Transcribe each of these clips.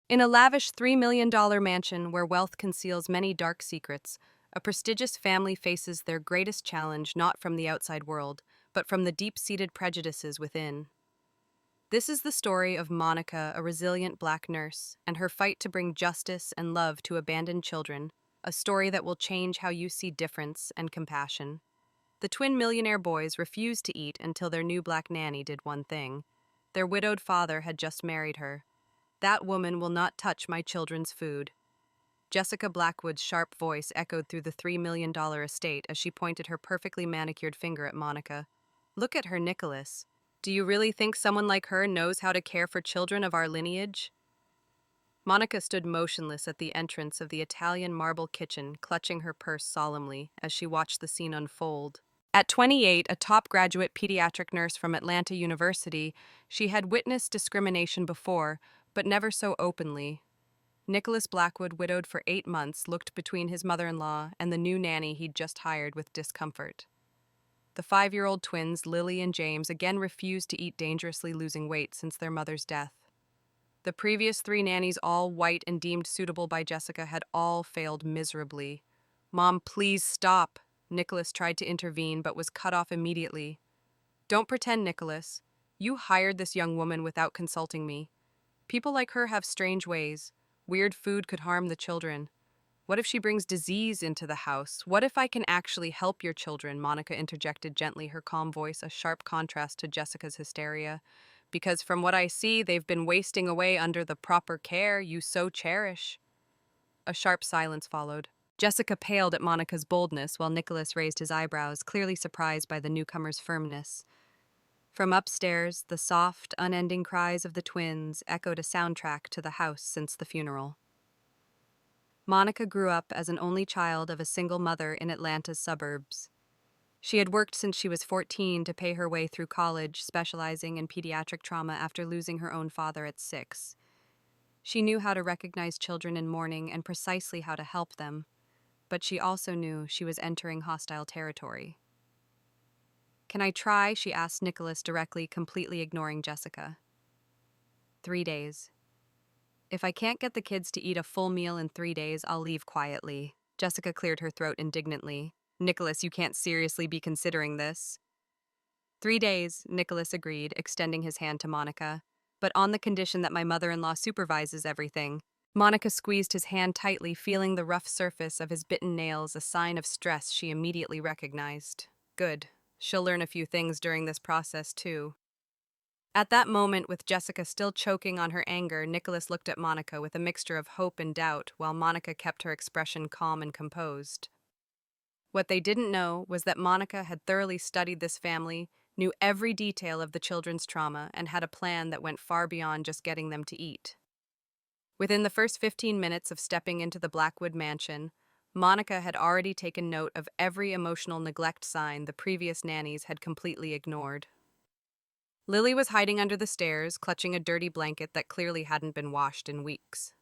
In a lavish $3 million mansion where wealth conceals many dark secrets, a prestigious family faces their greatest challenge not from the outside world, but from the deep-seated prejudices within. This is the story of Monica, a resilient black nurse, and her fight to bring justice and love to abandoned children, a story that will change how you see difference and compassion. The twin millionaire boys refused to eat until their new black nanny did one thing. Their widowed father had just married her. "That woman will not touch my children's food." Jessica Blackwood's sharp voice echoed through the $3 million estate as she pointed her perfectly manicured finger at Monica. "Look at her, Nicholas. Do you really think someone like her knows how to care for children of our lineage?" Monica stood motionless at the entrance of the Italian marble kitchen, clutching her purse solemnly as she watched the scene unfold. At 28, a top graduate pediatric nurse from Atlanta University, she had witnessed discrimination before, but never so openly. Nicholas Blackwood, widowed for 8 months, looked between his mother-in-law and the new nanny he'd just hired with discomfort. The 5-year-old twins, Lily and James, again refused to eat, dangerously losing weight since their mother's death. The previous 3 nannies, all white and deemed suitable by Jessica, had all failed miserably. "Mom, please stop." Nicholas tried to intervene but was cut off immediately. "Don't pretend, Nicholas. You hired this young woman without consulting me. People like her have strange ways. Weird food could harm the children. What if she brings disease into the house? What if I can actually help your children?" Monica interjected gently, her calm voice a sharp contrast to Jessica's hysteria. "Because from what I see, they've been wasting away under the proper care you so cherish." A sharp silence followed. Jessica paled at Monica's boldness while Nicholas raised his eyebrows, clearly surprised by the newcomer's firmness. From upstairs, the soft, unending cries of the twins echoed a soundtrack to the house since the funeral. Monica grew up as an only child of a single mother in Atlanta's suburbs. She had worked since she was 14 to pay her way through college, specializing in pediatric trauma after losing her own father at 6. She knew how to recognize children in mourning and precisely how to help them, but she also knew she was entering hostile territory. "Can I try?" she asked Nicholas directly, completely ignoring Jessica. 3 days. "If I can't get the kids to eat a full meal in 3 days, I'll leave quietly." Jessica cleared her throat indignantly. "Nicholas, you can't seriously be considering this." 3 days, Nicholas agreed, extending his hand to Monica. "But on the condition that my mother-in-law supervises everything." Monica squeezed his hand tightly, feeling the rough surface of his bitten nails, a sign of stress she immediately recognized. Good. She'll learn a few things during this process, too. At that moment, with Jessica still choking on her anger, Nicholas looked at Monica with a mixture of hope and doubt, while Monica kept her expression calm and composed. What they didn't know was that Monica had thoroughly studied this family, knew every detail of the children's trauma, and had a plan that went far beyond just getting them to eat. Within the first 15 minutes of stepping into the Blackwood mansion, Monica had already taken note of every emotional neglect sign the previous nannies had completely ignored. Lily was hiding under the stairs, clutching a dirty blanket that clearly hadn't been washed in weeks.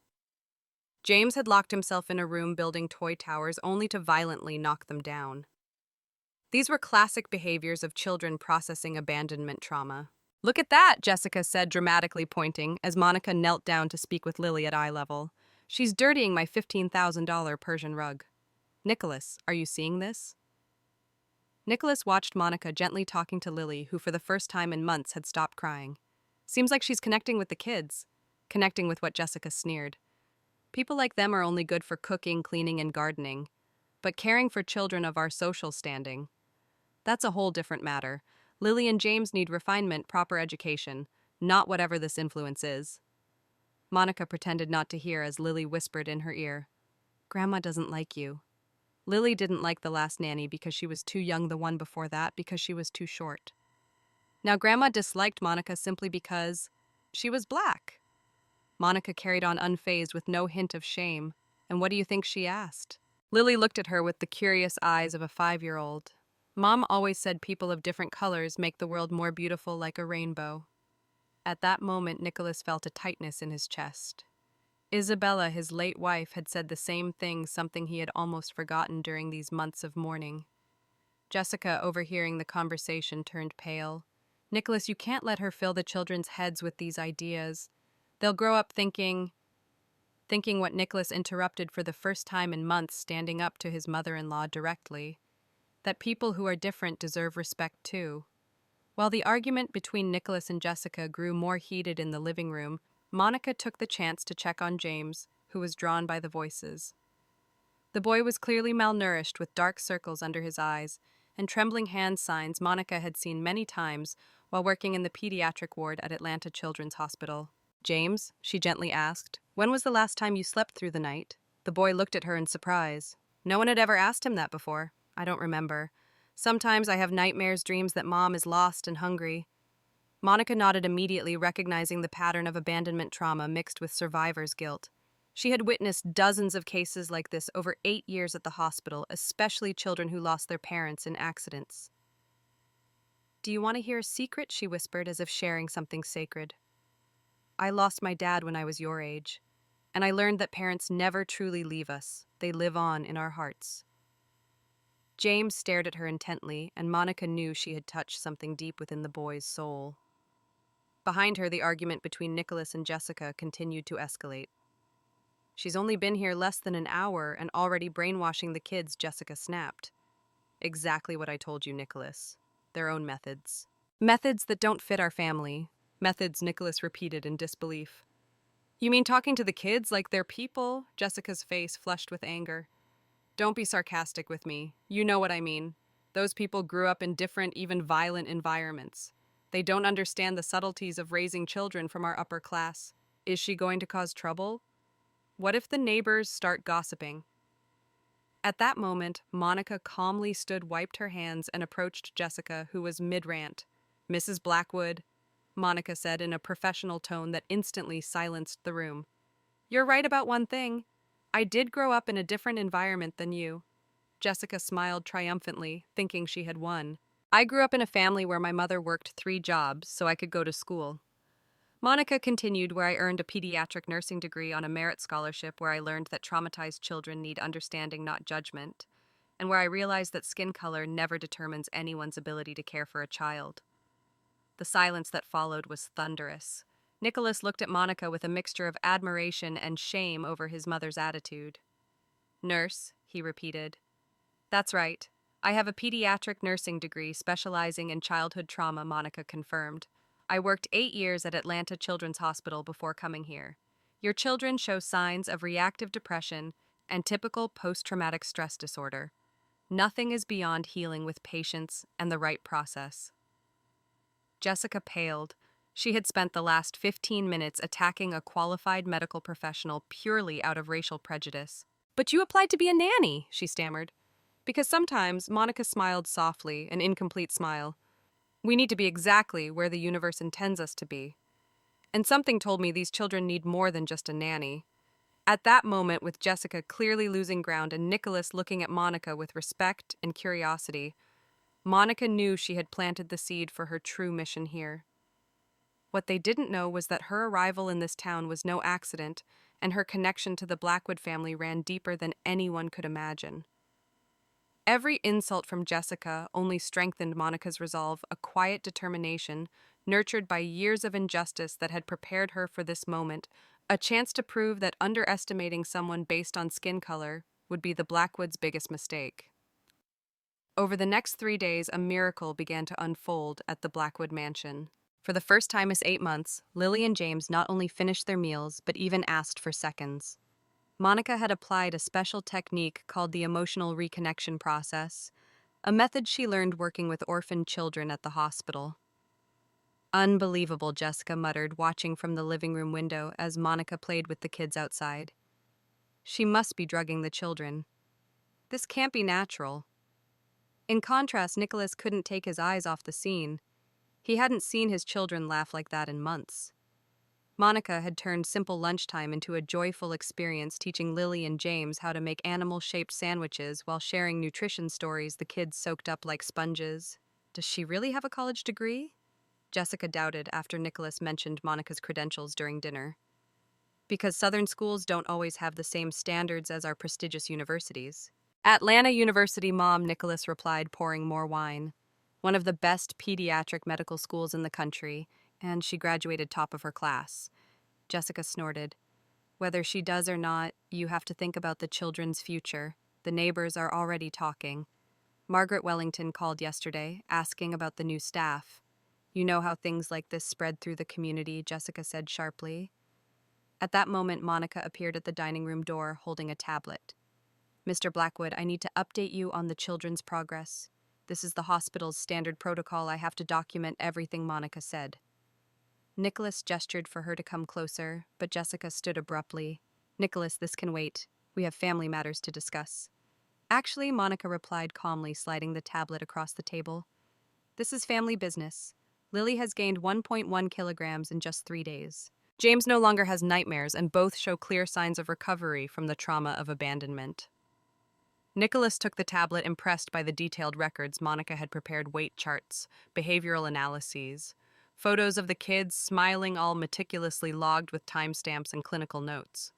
James had locked himself in a room building toy towers only to violently knock them down. These were classic behaviors of children processing abandonment trauma. "Look at that," Jessica said, dramatically pointing, as Monica knelt down to speak with Lily at eye level. "She's dirtying my $15,000 Persian rug. Nicholas, are you seeing this?" Nicholas watched Monica gently talking to Lily, who for the first time in months had stopped crying. "Seems like she's connecting with the kids." Connecting with what Jessica sneered. "People like them are only good for cooking, cleaning, and gardening. But caring for children of our social standing, that's a whole different matter. Lily and James need refinement, proper education, not whatever this influence is." Monica pretended not to hear as Lily whispered in her ear, "Grandma doesn't like you." Lily didn't like the last nanny because she was too young, the one before that because she was too short. Now Grandma disliked Monica simply because she was black. Monica carried on unfazed with no hint of shame, and what do you think she asked? Lily looked at her with the curious eyes of a 5-year-old. "Mom always said people of different colors make the world more beautiful, like a rainbow." At that moment, Nicholas felt a tightness in his chest. Isabella, his late wife, had said the same thing, something he had almost forgotten during these months of mourning. Jessica, overhearing the conversation, turned pale. "Nicholas, you can't let her fill the children's heads with these ideas. They'll grow up thinking..." thinking what Nicholas interrupted for the first time in months, standing up to his mother-in-law directly, that people who are different deserve respect too. While the argument between Nicholas and Jessica grew more heated in the living room, Monica took the chance to check on James, who was drawn by the voices. The boy was clearly malnourished with dark circles under his eyes and trembling hand signs Monica had seen many times while working in the pediatric ward at Atlanta Children's Hospital. James, she gently asked, when was the last time you slept through the night? The boy looked at her in surprise. No one had ever asked him that before. I don't remember. Sometimes I have nightmares, dreams that Mom is lost and hungry. Monica nodded immediately, recognizing the pattern of abandonment trauma mixed with survivor's guilt. She had witnessed dozens of cases like this over 8 years at the hospital, especially children who lost their parents in accidents. Do you want to hear a secret? She whispered, as if sharing something sacred. I lost my dad when I was your age, and I learned that parents never truly leave us. They live on in our hearts. James stared at her intently, and Monica knew she had touched something deep within the boy's soul. Behind her, the argument between Nicholas and Jessica continued to escalate. She's only been here less than an hour and already brainwashing the kids, Jessica snapped. Exactly what I told you, Nicholas. Their own methods. Methods that don't fit our family. Methods, Nicholas repeated in disbelief. You mean talking to the kids like they're people? Jessica's face flushed with anger. Don't be sarcastic with me. You know what I mean. Those people grew up in different, even violent environments. They don't understand the subtleties of raising children from our upper class. Is she going to cause trouble? What if the neighbors start gossiping? At that moment, Monica calmly stood, wiped her hands, and approached Jessica, who was mid-rant. Mrs. Blackwood, Monica said in a professional tone that instantly silenced the room. You're right about one thing. I did grow up in a different environment than you. Jessica smiled triumphantly, thinking she had won. I grew up in a family where my mother worked 3 jobs so I could go to school. Monica continued, where I earned a pediatric nursing degree on a merit scholarship, where I learned that traumatized children need understanding, not judgment, and where I realized that skin color never determines anyone's ability to care for a child. The silence that followed was thunderous. Nicholas looked at Monica with a mixture of admiration and shame over his mother's attitude. Nurse, he repeated. That's right. I have a pediatric nursing degree specializing in childhood trauma, Monica confirmed. I worked 8 years at Atlanta Children's Hospital before coming here. Your children show signs of reactive depression and typical post-traumatic stress disorder. Nothing is beyond healing with patience and the right process. Jessica paled. She had spent the last 15 minutes attacking a qualified medical professional purely out of racial prejudice. But you applied to be a nanny, she stammered. Because sometimes, Monica smiled softly, an incomplete smile. We need to be exactly where the universe intends us to be. And something told me these children need more than just a nanny. At that moment, with Jessica clearly losing ground and Nicholas looking at Monica with respect and curiosity, Monica knew she had planted the seed for her true mission here. What they didn't know was that her arrival in this town was no accident, and her connection to the Blackwood family ran deeper than anyone could imagine. Every insult from Jessica only strengthened Monica's resolve, a quiet determination, nurtured by years of injustice that had prepared her for this moment, a chance to prove that underestimating someone based on skin color would be the Blackwoods' biggest mistake. Over the next 3 days, a miracle began to unfold at the Blackwood mansion. For the first time in 8 months, Lily and James not only finished their meals, but even asked for seconds. Monica had applied a special technique called the emotional reconnection process, a method she learned working with orphaned children at the hospital. Unbelievable, Jessica muttered, watching from the living room window as Monica played with the kids outside. She must be drugging the children. This can't be natural. In contrast, Nicholas couldn't take his eyes off the scene. He hadn't seen his children laugh like that in months. Monica had turned simple lunchtime into a joyful experience, teaching Lily and James how to make animal-shaped sandwiches while sharing nutrition stories the kids soaked up like sponges. Does she really have a college degree? Jessica doubted after Nicholas mentioned Monica's credentials during dinner. Because Southern schools don't always have the same standards as our prestigious universities. Atlanta University, Mom, Nicholas replied, pouring more wine. One of the best pediatric medical schools in the country, and she graduated top of her class. Jessica snorted. Whether she does or not, you have to think about the children's future. The neighbors are already talking. Margaret Wellington called yesterday, asking about the new staff. You know how things like this spread through the community, Jessica said sharply. At that moment, Monica appeared at the dining room door, holding a tablet. Mr. Blackwood, I need to update you on the children's progress. This is the hospital's standard protocol. I have to document everything, Monica said. Nicholas gestured for her to come closer, but Jessica stood abruptly. Nicholas, this can wait. We have family matters to discuss. Actually, Monica replied calmly, sliding the tablet across the table. This is family business. Lily has gained 1.1 kilograms in just 3 days. James no longer has nightmares, and both show clear signs of recovery from the trauma of abandonment. Nicholas took the tablet, impressed by the detailed records. Monica had prepared weight charts, behavioral analyses, photos of the kids smiling, all meticulously logged with timestamps and clinical notes.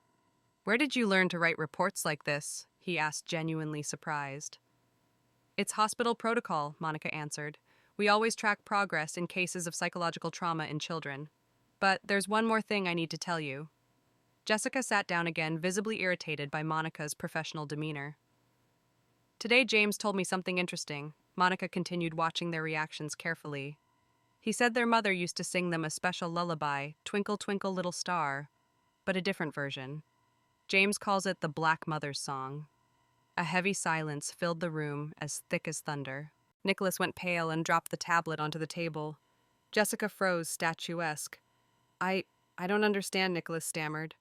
Where did you learn to write reports like this? He asked, genuinely surprised. It's hospital protocol, Monica answered. We always track progress in cases of psychological trauma in children. But there's one more thing I need to tell you. Jessica sat down again, visibly irritated by Monica's professional demeanor. Today, James told me something interesting. Monica continued, watching their reactions carefully. He said their mother used to sing them a special lullaby, Twinkle, Twinkle, Little Star, but a different version. James calls it the Black Mother's Song. A heavy silence filled the room, as thick as thunder. Nicholas went pale and dropped the tablet onto the table. Jessica froze, statuesque. I don't understand, Nicholas stammered.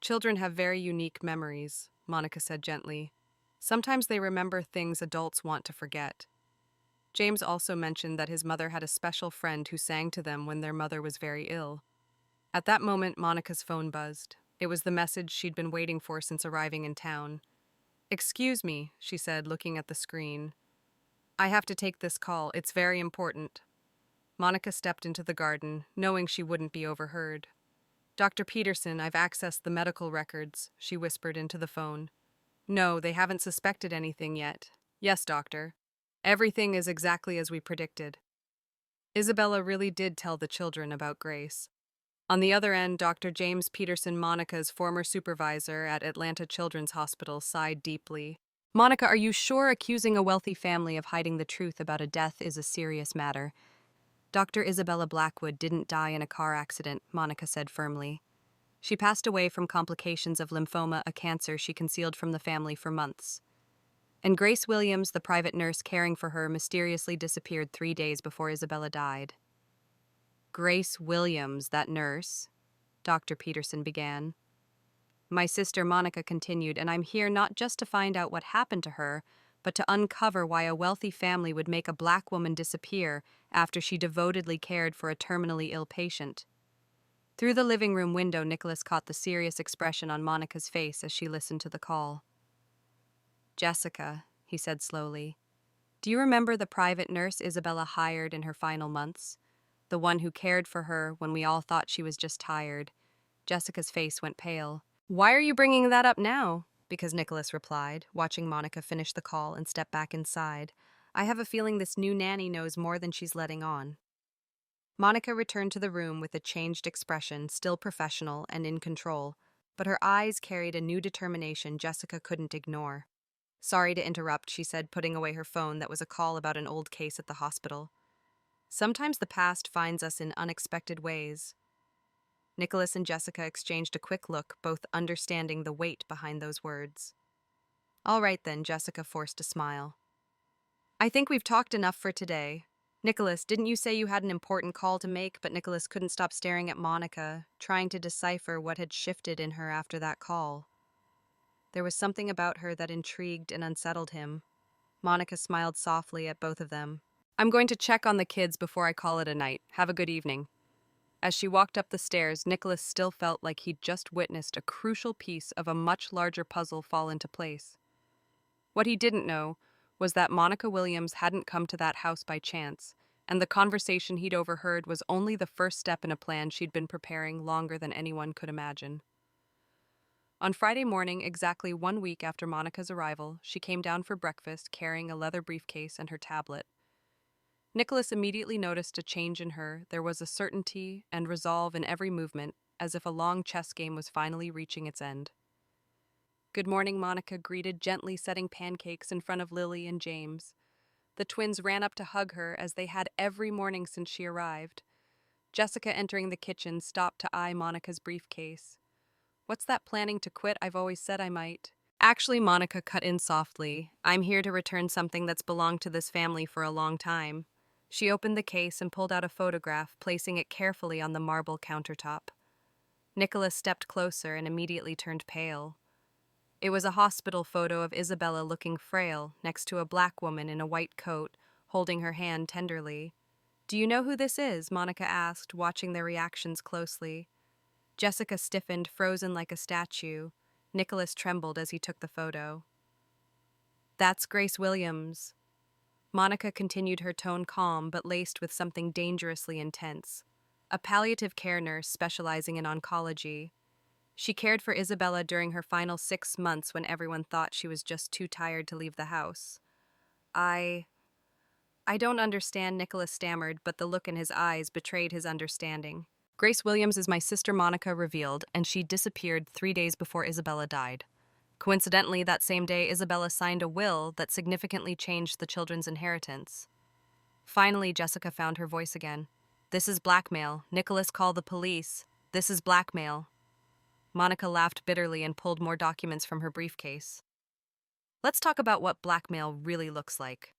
Children have very unique memories, Monica said gently. Sometimes they remember things adults want to forget. James also mentioned that his mother had a special friend who sang to them when their mother was very ill. At that moment, Monica's phone buzzed. It was the message she'd been waiting for since arriving in town. Excuse me, she said, looking at the screen. I have to take this call. It's very important. Monica stepped into the garden, knowing she wouldn't be overheard. Dr. Peterson, I've accessed the medical records, she whispered into the phone. No, they haven't suspected anything yet. Yes, doctor. Everything is exactly as we predicted. Isabella really did tell the children about Grace. On the other end, Dr. James Peterson, Monica's former supervisor at Atlanta Children's Hospital, sighed deeply. Monica, are you sure accusing a wealthy family of hiding the truth about a death is a serious matter? Dr. Isabella Blackwood didn't die in a car accident, Monica said firmly. She passed away from complications of lymphoma, a cancer she concealed from the family for months. And Grace Williams, the private nurse caring for her, mysteriously disappeared 3 days before Isabella died. Grace Williams, that nurse, Dr. Peterson began. My sister Monica continued, and I'm here not just to find out what happened to her, but to uncover why a wealthy family would make a black woman disappear after she devotedly cared for a terminally ill patient. Through the living room window, Nicholas caught the serious expression on Monica's face as she listened to the call. Jessica, he said slowly, do you remember the private nurse Isabella hired in her final months? The one who cared for her when we all thought she was just tired. Jessica's face went pale. Why are you bringing that up now? Because Nicholas replied, watching Monica finish the call and step back inside. I have a feeling this new nanny knows more than she's letting on. Monica returned to the room with a changed expression, still professional and in control, but her eyes carried a new determination Jessica couldn't ignore. Sorry to interrupt, she said, putting away her phone that was a call about an old case at the hospital. Sometimes the past finds us in unexpected ways. Nicholas and Jessica exchanged a quick look, both understanding the weight behind those words. All right then, Jessica forced a smile. I think we've talked enough for today. Nicholas, didn't you say you had an important call to make? But Nicholas couldn't stop staring at Monica, trying to decipher what had shifted in her after that call. There was something about her that intrigued and unsettled him. Monica smiled softly at both of them. I'm going to check on the kids before I call it a night. Have a good evening. As she walked up the stairs, Nicholas still felt like he'd just witnessed a crucial piece of a much larger puzzle fall into place. What he didn't know was that Monica Williams hadn't come to that house by chance, and the conversation he'd overheard was only the first step in a plan she'd been preparing longer than anyone could imagine. On Friday morning, exactly 1 week after Monica's arrival, she came down for breakfast carrying a leather briefcase and her tablet. Nicholas immediately noticed a change in her. There was a certainty and resolve in every movement, as if a long chess game was finally reaching its end. Good morning, Monica greeted, gently setting pancakes in front of Lily and James. The twins ran up to hug her as they had every morning since she arrived. Jessica, entering the kitchen, stopped to eye Monica's briefcase. What's that, planning to quit? I've always said I might. Actually, Monica cut in softly. I'm here to return something that's belonged to this family for a long time. She opened the case and pulled out a photograph, placing it carefully on the marble countertop. Nicholas stepped closer and immediately turned pale. It was a hospital photo of Isabella looking frail, next to a black woman in a white coat, holding her hand tenderly. Do you know who this is? Monica asked, watching their reactions closely. Jessica stiffened, frozen like a statue. Nicholas trembled as he took the photo. That's Grace Williams. Monica continued, her tone calm but laced with something dangerously intense. A palliative care nurse specializing in oncology. She cared for Isabella during her final 6 months when everyone thought she was just too tired to leave the house. I don't understand, Nicholas stammered, but the look in his eyes betrayed his understanding. Grace Williams is my sister, Monica revealed, and she disappeared 3 days before Isabella died. Coincidentally, that same day, Isabella signed a will that significantly changed the children's inheritance. Finally, Jessica found her voice again. This is blackmail. Nicholas, call the police. This is blackmail. Monica laughed bitterly and pulled more documents from her briefcase. Let's talk about what blackmail really looks like.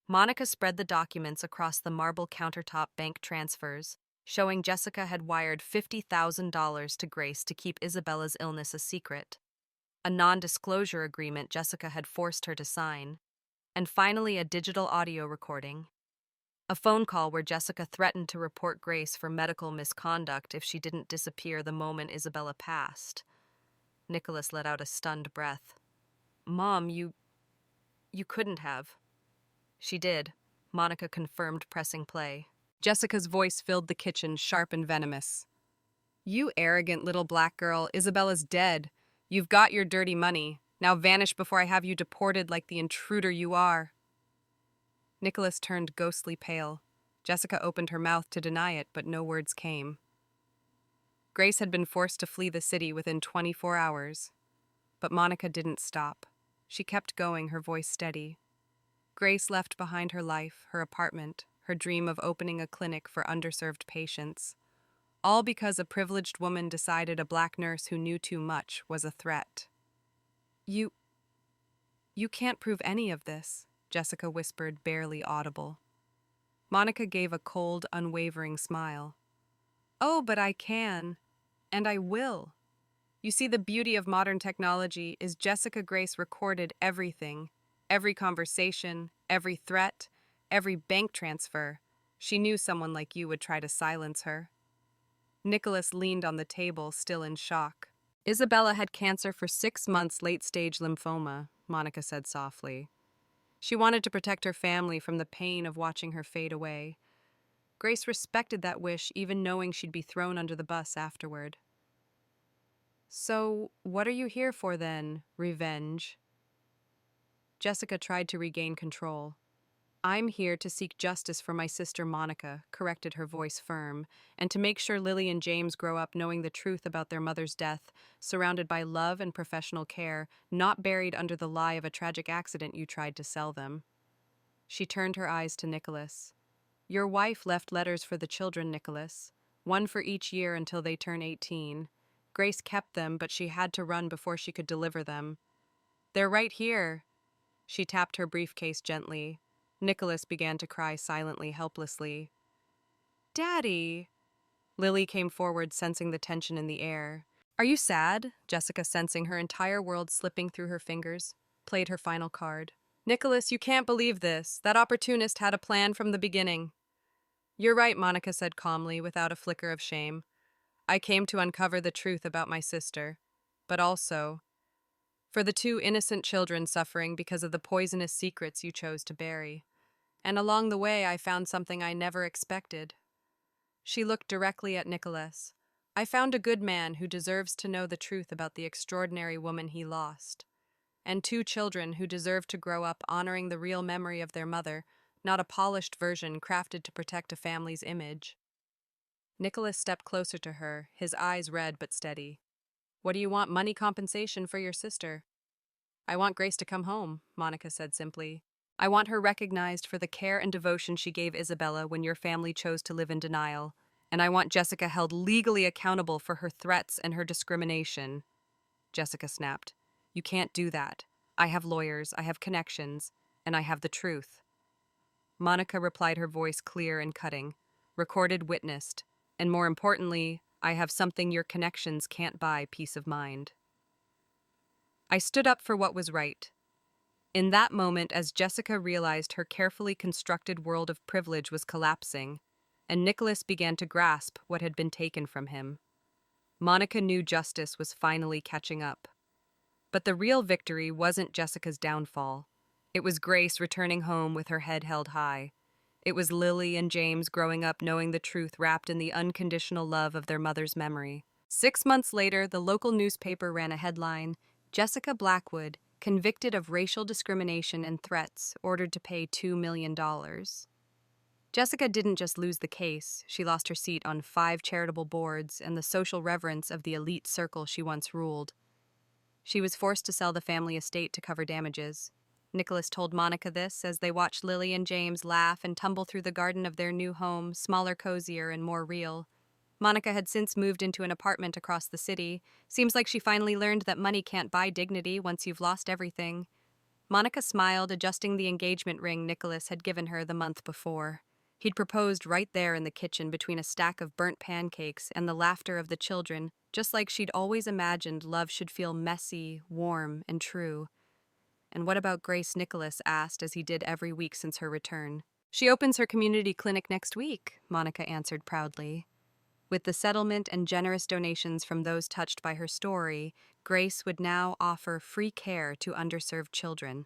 Monica spread the documents across the marble countertop bank transfers, showing Jessica had wired $50,000 to Grace to keep Isabella's illness a secret, a non-disclosure agreement Jessica had forced her to sign, and finally a digital audio recording. A phone call where Jessica threatened to report Grace for medical misconduct if she didn't disappear the moment Isabella passed. Nicholas let out a stunned breath. Mom, you couldn't have. She did, Monica confirmed, pressing play. Jessica's voice filled the kitchen, sharp and venomous. You arrogant little black girl, Isabella's dead. You've got your dirty money. Now vanish before I have you deported like the intruder you are. Nicholas turned ghostly pale. Jessica opened her mouth to deny it, but no words came. Grace had been forced to flee the city within 24 hours. But Monica didn't stop. She kept going, her voice steady. Grace left behind her life, her apartment, her dream of opening a clinic for underserved patients. All because a privileged woman decided a black nurse who knew too much was a threat. You can't prove any of this, Jessica whispered, barely audible. Monica gave a cold, unwavering smile. Oh, but I can. And I will. You see, the beauty of modern technology is Jessica Grace recorded everything. Every conversation, every threat, every bank transfer. She knew someone like you would try to silence her. Nicholas leaned on the table, still in shock. Isabella had cancer for 6 months, late-stage lymphoma, Monica said softly. She wanted to protect her family from the pain of watching her fade away. Grace respected that wish, even knowing she'd be thrown under the bus afterward. So, what are you here for then? Revenge? Jessica tried to regain control. I'm here to seek justice for my sister Monica, corrected, her voice firm, and to make sure Lily and James grow up knowing the truth about their mother's death, surrounded by love and professional care, not buried under the lie of a tragic accident you tried to sell them. She turned her eyes to Nicholas. Your wife left letters for the children, Nicholas, one for each year until they turn 18. Grace kept them, but she had to run before she could deliver them. They're right here. She tapped her briefcase gently. Nicholas began to cry silently, helplessly. Daddy! Lily came forward, sensing the tension in the air. Are you sad? Jessica, sensing her entire world slipping through her fingers, played her final card. Nicholas, you can't believe this. That opportunist had a plan from the beginning. You're right, Monica said calmly, without a flicker of shame. I came to uncover the truth about my sister, but also for the 2 innocent children suffering because of the poisonous secrets you chose to bury. And along the way, I found something I never expected. She looked directly at Nicholas. I found a good man who deserves to know the truth about the extraordinary woman he lost. And 2 children who deserve to grow up honoring the real memory of their mother, not a polished version crafted to protect a family's image. Nicholas stepped closer to her, his eyes red but steady. What do you want money compensation for your sister? I want Grace to come home, Monica said simply. I want her recognized for the care and devotion she gave Isabella when your family chose to live in denial. And I want Jessica held legally accountable for her threats and her discrimination. Jessica snapped. You can't do that. I have lawyers, I have connections, and I have the truth. Monica replied, her voice clear and cutting. Recorded, witnessed. And more importantly, I have something your connections can't buy, peace of mind. I stood up for what was right. In that moment, as Jessica realized her carefully constructed world of privilege was collapsing, and Nicholas began to grasp what had been taken from him, Monica knew justice was finally catching up. But the real victory wasn't Jessica's downfall. It was Grace returning home with her head held high. It was Lily and James growing up knowing the truth wrapped in the unconditional love of their mother's memory. 6 months later, the local newspaper ran a headline, Jessica Blackwood, convicted of racial discrimination and threats, ordered to pay $2 million. Jessica didn't just lose the case, she lost her seat on 5 charitable boards and the social reverence of the elite circle she once ruled. She was forced to sell the family estate to cover damages. Nicholas told Monica this as they watched Lily and James laugh and tumble through the garden of their new home, smaller, cozier, and more real. Monica had since moved into an apartment across the city. Seems like she finally learned that money can't buy dignity once you've lost everything. Monica smiled, adjusting the engagement ring Nicholas had given her the month before. He'd proposed right there in the kitchen between a stack of burnt pancakes and the laughter of the children, just like she'd always imagined love should feel messy, warm, and true. And what about Grace, Nicholas asked as he did every week since her return. She opens her community clinic next week, Monica answered proudly. With the settlement and generous donations from those touched by her story, Grace would now offer free care to underserved children.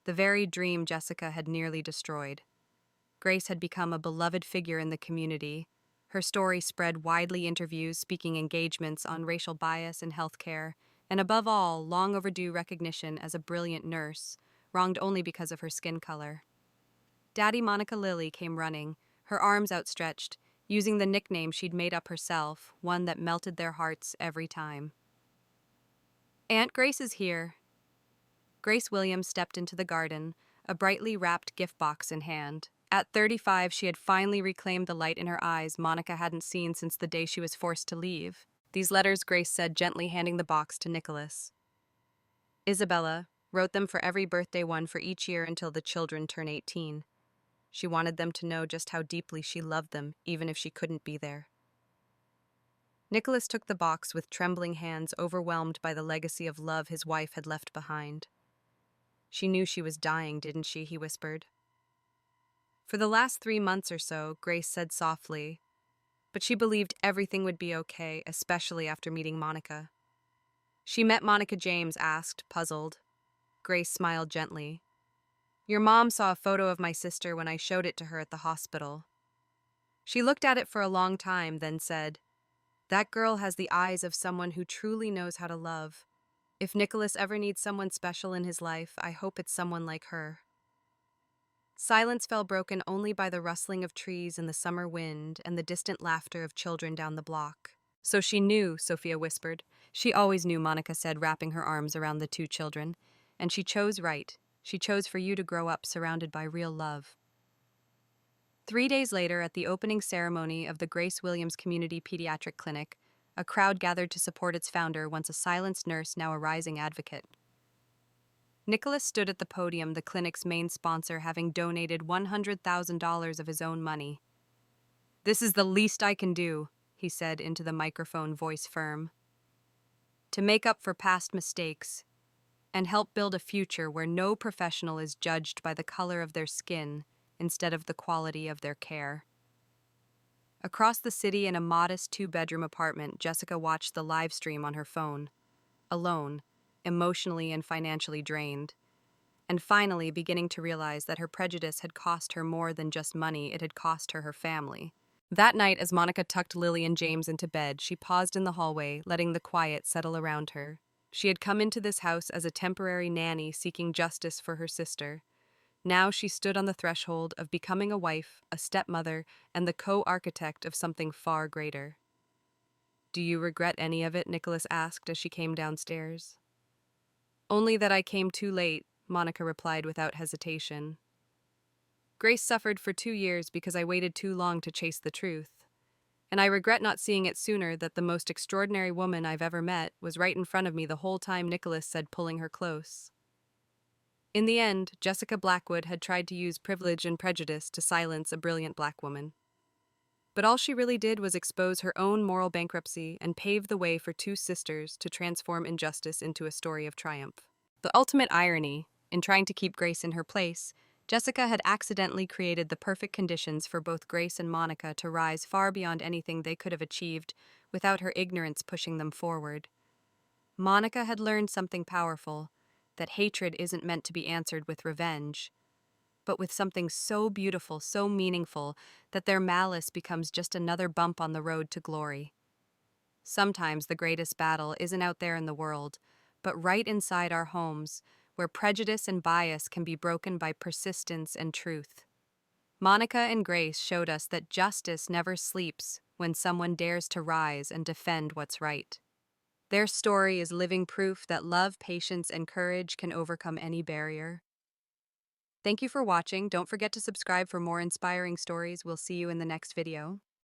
The very dream Jessica had nearly destroyed. Grace had become a beloved figure in the community. Her story spread widely, interviews, speaking engagements on racial bias in healthcare, and above all, long overdue recognition as a brilliant nurse, wronged only because of her skin color. Daddy Monica Lily came running, her arms outstretched, using the nickname she'd made up herself, one that melted their hearts every time. Aunt Grace is here. Grace Williams stepped into the garden, a brightly wrapped gift box in hand. At 35, she had finally reclaimed the light in her eyes Monica hadn't seen since the day she was forced to leave. These letters, Grace said, gently handing the box to Nicholas. Isabella wrote them for every birthday, one for each year until the children turn 18. She wanted them to know just how deeply she loved them, even if she couldn't be there. Nicholas took the box with trembling hands, overwhelmed by the legacy of love his wife had left behind. She knew she was dying, didn't she? He whispered. For the last 3 months or so, Grace said softly, but she believed everything would be okay, especially after meeting Monica. She met Monica, James asked, puzzled. Grace smiled gently. Your mom saw a photo of my sister when I showed it to her at the hospital. She looked at it for a long time, then said, that girl has the eyes of someone who truly knows how to love. If Nicholas ever needs someone special in his life, I hope it's someone like her. Silence fell, broken only by the rustling of trees in the summer wind and the distant laughter of children down the block. So she knew, Sophia whispered. She always knew, Monica said, wrapping her arms around the 2 children. And she chose right. She chose for you to grow up surrounded by real love. 3 days later, at the opening ceremony of the Grace Williams Community Pediatric Clinic, a crowd gathered to support its founder, once a silenced nurse, now a rising advocate. Nicholas stood at the podium, the clinic's main sponsor having donated $100,000 of his own money. This is the least I can do, he said into the microphone, voice firm. To make up for past mistakes and help build a future where no professional is judged by the color of their skin instead of the quality of their care. Across the city, in a modest 2-bedroom apartment, Jessica watched the live stream on her phone, alone, emotionally and financially drained, and finally beginning to realize that her prejudice had cost her more than just money, it had cost her her family. That night, as Monica tucked Lily and James into bed, she paused in the hallway, letting the quiet settle around her. She had come into this house as a temporary nanny seeking justice for her sister. Now she stood on the threshold of becoming a wife, a stepmother, and the co-architect of something far greater. "Do you regret any of it?" Nicholas asked as she came downstairs. "Only that I came too late," Monica replied without hesitation. "Grace suffered for 2 years because I waited too long to chase the truth. And I regret not seeing it sooner that the most extraordinary woman I've ever met was right in front of me the whole time," Nicholas said, pulling her close. In the end, Jessica Blackwood had tried to use privilege and prejudice to silence a brilliant black woman. But all she really did was expose her own moral bankruptcy and pave the way for two sisters to transform injustice into a story of triumph. The ultimate irony, in trying to keep Grace in her place, Jessica had accidentally created the perfect conditions for both Grace and Monica to rise far beyond anything they could have achieved without her ignorance pushing them forward. Monica had learned something powerful, that hatred isn't meant to be answered with revenge, but with something so beautiful, so meaningful, that their malice becomes just another bump on the road to glory. Sometimes the greatest battle isn't out there in the world, but right inside our homes, where prejudice and bias can be broken by persistence and truth. Monica and Grace showed us that justice never sleeps when someone dares to rise and defend what's right. Their story is living proof that love, patience, and courage can overcome any barrier. Thank you for watching. Don't forget to subscribe for more inspiring stories. We'll see you in the next video.